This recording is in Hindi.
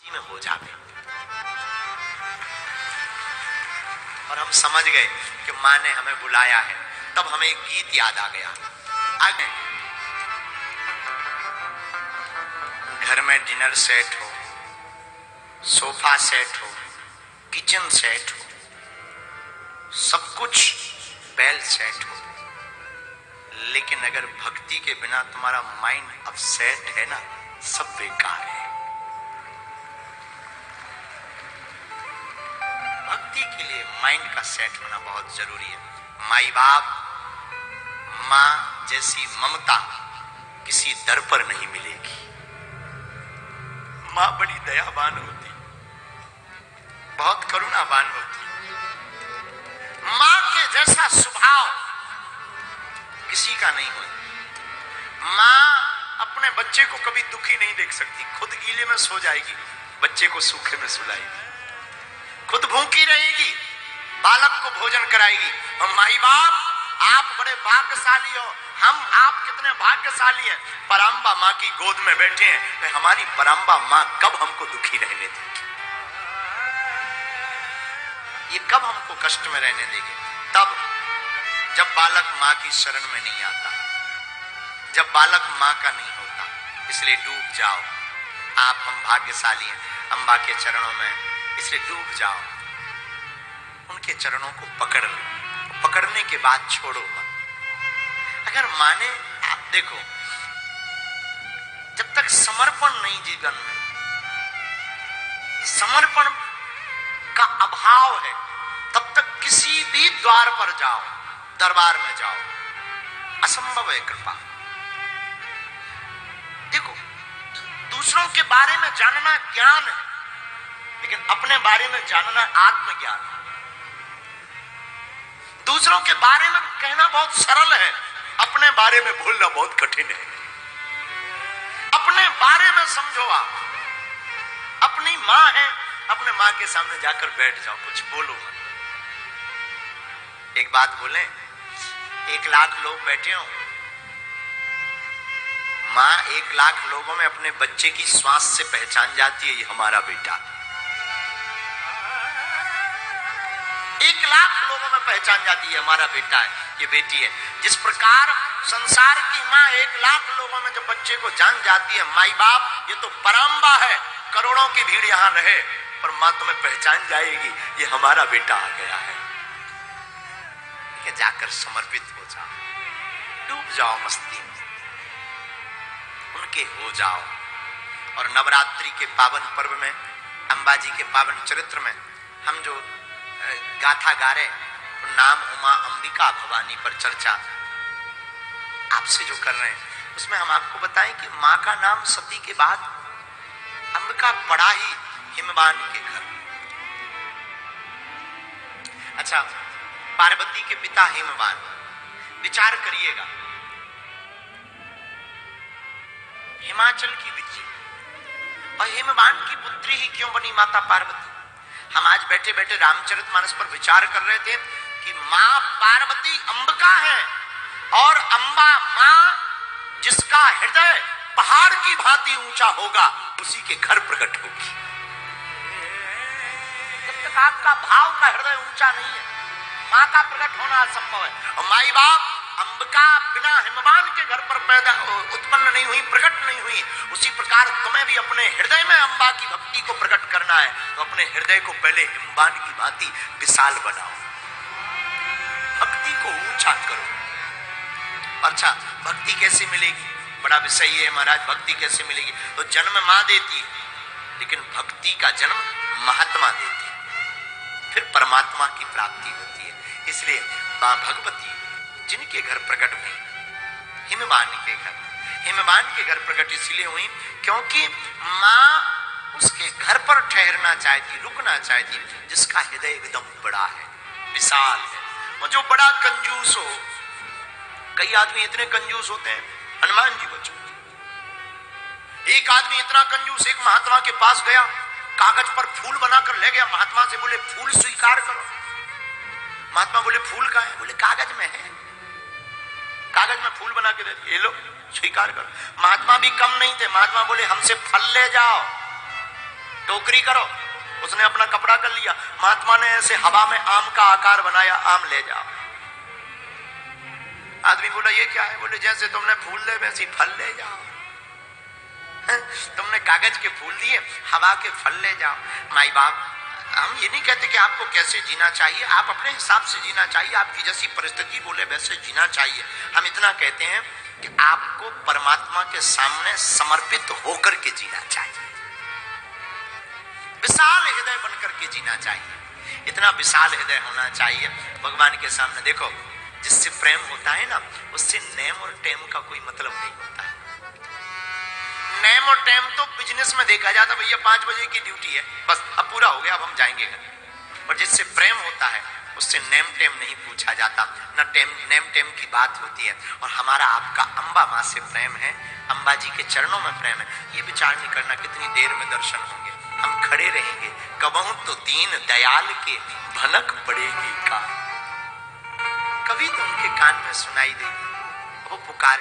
में हो जावे और हम समझ गए कि माँ ने हमें बुलाया है। तब हमें एक गीत याद आ गया। आगे घर में डिनर सेट हो, सोफा सेट हो, किचन सेट हो, सब कुछ वेल सेट हो, लेकिन अगर भक्ति के बिना तुम्हारा माइंड अपसेट है ना, सब बेकार है। भक्ति के लिए माइंड का सेट होना बहुत जरूरी है। माई बाप, मां जैसी ममता किसी दर पर नहीं मिलेगी। मां बड़ी दयावान होती, बहुत करुणावान होती। मां के जैसा स्वभाव किसी का नहीं होता। मां अपने बच्चे को कभी दुखी नहीं देख सकती। खुद गीले में सो जाएगी, बच्चे को सूखे में सुलाएगी। खुद भूखी रहेगी, बालक को भोजन कराएगी। और माई बाप, आप बड़े भाग्यशाली हो, हम आप कितने भाग्यशाली हैं। पराम्बा माँ की गोद में बैठे हैं, तो हमारी पराम्बा माँ कब हमको दुखी रहने देगी? ये कब हमको कष्ट में रहने देगी? तब जब बालक माँ की शरण में नहीं आता, जब बालक माँ का नहीं होता। इसलिए डूब जाओ आप, हम भाग्यशाली हैं अम्बा के चरणों में, इसलिए डूब जाओ। उनके चरणों को पकड़ लो, पकड़ने के बाद छोड़ो मत। अगर माने, आप देखो, जब तक समर्पण नहीं जीवन में, समर्पण का अभाव है, तब तक किसी भी द्वार पर जाओ, दरबार में जाओ, असंभव है कृपा। देखो, दूसरों के बारे में जानना ज्ञान है, लेकिन अपने बारे में जानना आत्मज्ञान है। दूसरों के बारे में कहना बहुत सरल है, अपने बारे में बोलना बहुत कठिन है। अपने बारे में समझो आप, अपनी मां है, अपने मां के सामने जाकर बैठ जाओ, कुछ बोलो मत। एक बात बोलें, 1 लाख लोग बैठे हो, मां 1 लाख लोगों में अपने बच्चे की श्वास से पहचान जाती है, ये हमारा बेटा। 1 लाख लोगों में पहचान जाती है, हमारा बेटा है, ये बेटी है। जिस प्रकार संसार की माँ 1 लाख लोगों में जब बच्चे को जान जाती है, माई बाप ये तो पराम्बा है, करोड़ों की भीड़ यहां रहे, पर माँ तुम्हें पहचान जाएगी, ये हमारा बेटा आ गया है। जाकर समर्पित हो जाओ, डूब जाओ मस्ती में, उनके हो जाओ। और नवरात्रि के पावन पर्व में, अंबाजी के पावन चरित्र में हम जो गाथा गा रहे, तो नाम उमा अंबिका भवानी पर चर्चा आपसे जो कर रहे हैं, उसमें हम आपको बताएं कि मां का नाम सती के बाद अंबिका पड़ा ही हिमवान के घर। अच्छा, पार्वती के पिता हिमवान, विचार करिएगा, हिमाचल की विजय और हिमवान की पुत्री ही क्यों बनी माता पार्वती? हम आज बैठे बैठे रामचरितमानस पर विचार कर रहे थे कि मां पार्वती अंबिका है, और अंबा मां जिसका हृदय पहाड़ की भांति ऊंचा होगा, उसी के घर प्रकट होगी। जब तक आपका भाव का हृदय ऊंचा नहीं है, मां का प्रकट होना असंभव है। और माई बाप अंबिका बिना हिमवान के घर पर पैदा उत्पन्न नहीं हुई, प्रकट नहीं हुई। उसी प्रकार तुम्हें भी अपने हृदय में अम्बा की भक्ति को प्रकट करना है, तो अपने हृदय को पहले हिमवान की भांति विशाल बनाओ, भक्ति को ऊंचा करो। अच्छा, भक्ति कैसे मिलेगी? बड़ा विषय है महाराज, भक्ति कैसे मिलेगी? तो जन्म मां देती है, लेकिन भक्ति का जन्म महात्मा देती है, फिर परमात्मा की प्राप्ति होती है। इसलिए मां भगवती जिनके घर प्रकट हुई, हिमवान के घर, हिमवान के घर प्रकट इसलिए हुई क्योंकि मां उसके घर पर ठहरना चाहती, रुकना चाहती, जिसका हृदय एकदम बड़ा है, विशाल है। वो जो बड़ा कंजूस हो, कई आदमी इतने कंजूस होते हैं, हनुमान जी बचो। एक आदमी इतना कंजूस, एक महात्मा के पास गया, कागज पर फूल बनाकर ले गया, महात्मा से बोले फूल स्वीकार करो। महात्मा बोले फूल कहाँ है? बोले कागज में है, कागज में फूल बना के दे दिए, ये लो स्वीकार करो। महात्मा भी कम नहीं थे, महात्मा बोले हमसे फल ले जाओ। टोकरी करो। उसने अपना कपड़ा कर लिया, महात्मा ने ऐसे हवा में आम का आकार बनाया, आम ले जाओ। आदमी बोला ये क्या है? बोले जैसे तुमने फूल ले वैसे फल ले जाओ। तुमने कागज के फूल दिए, हवा के फल ले जाओ। माई बाप, हम ये नहीं कहते कि आपको कैसे जीना चाहिए, आप अपने हिसाब से जीना चाहिए, आपकी जैसी परिस्थिति बोले वैसे जीना चाहिए। हम इतना कहते हैं कि आपको परमात्मा के सामने समर्पित होकर के जीना चाहिए, विशाल हृदय बनकर के जीना चाहिए। इतना विशाल हृदय होना चाहिए भगवान के सामने। देखो, जिससे प्रेम होता है ना, उससे नेम और टेम का कोई मतलब नहीं होता है। नेम और टेम तो बिजनेस में देखा जाता, भैया 5 बजे की ड्यूटी है, बस अब पूरा हो गया, अब हम जाएंगे घर। और जिससे प्रेम होता है उससे नेम टेम नहीं पूछा जाता, न नेम टेम की बात होती है। और हमारा आपका अम्बा माँ से प्रेम है, अम्बा जी के चरणों में प्रेम है। ये विचार नहीं करना कितनी देर में दर्शन होंगे, हम खड़े रहेंगे। कबहू तो दीन दयाल के भनक पड़ेगी का, कभी तो उनके कान में सुनाई देगी, वो पुकार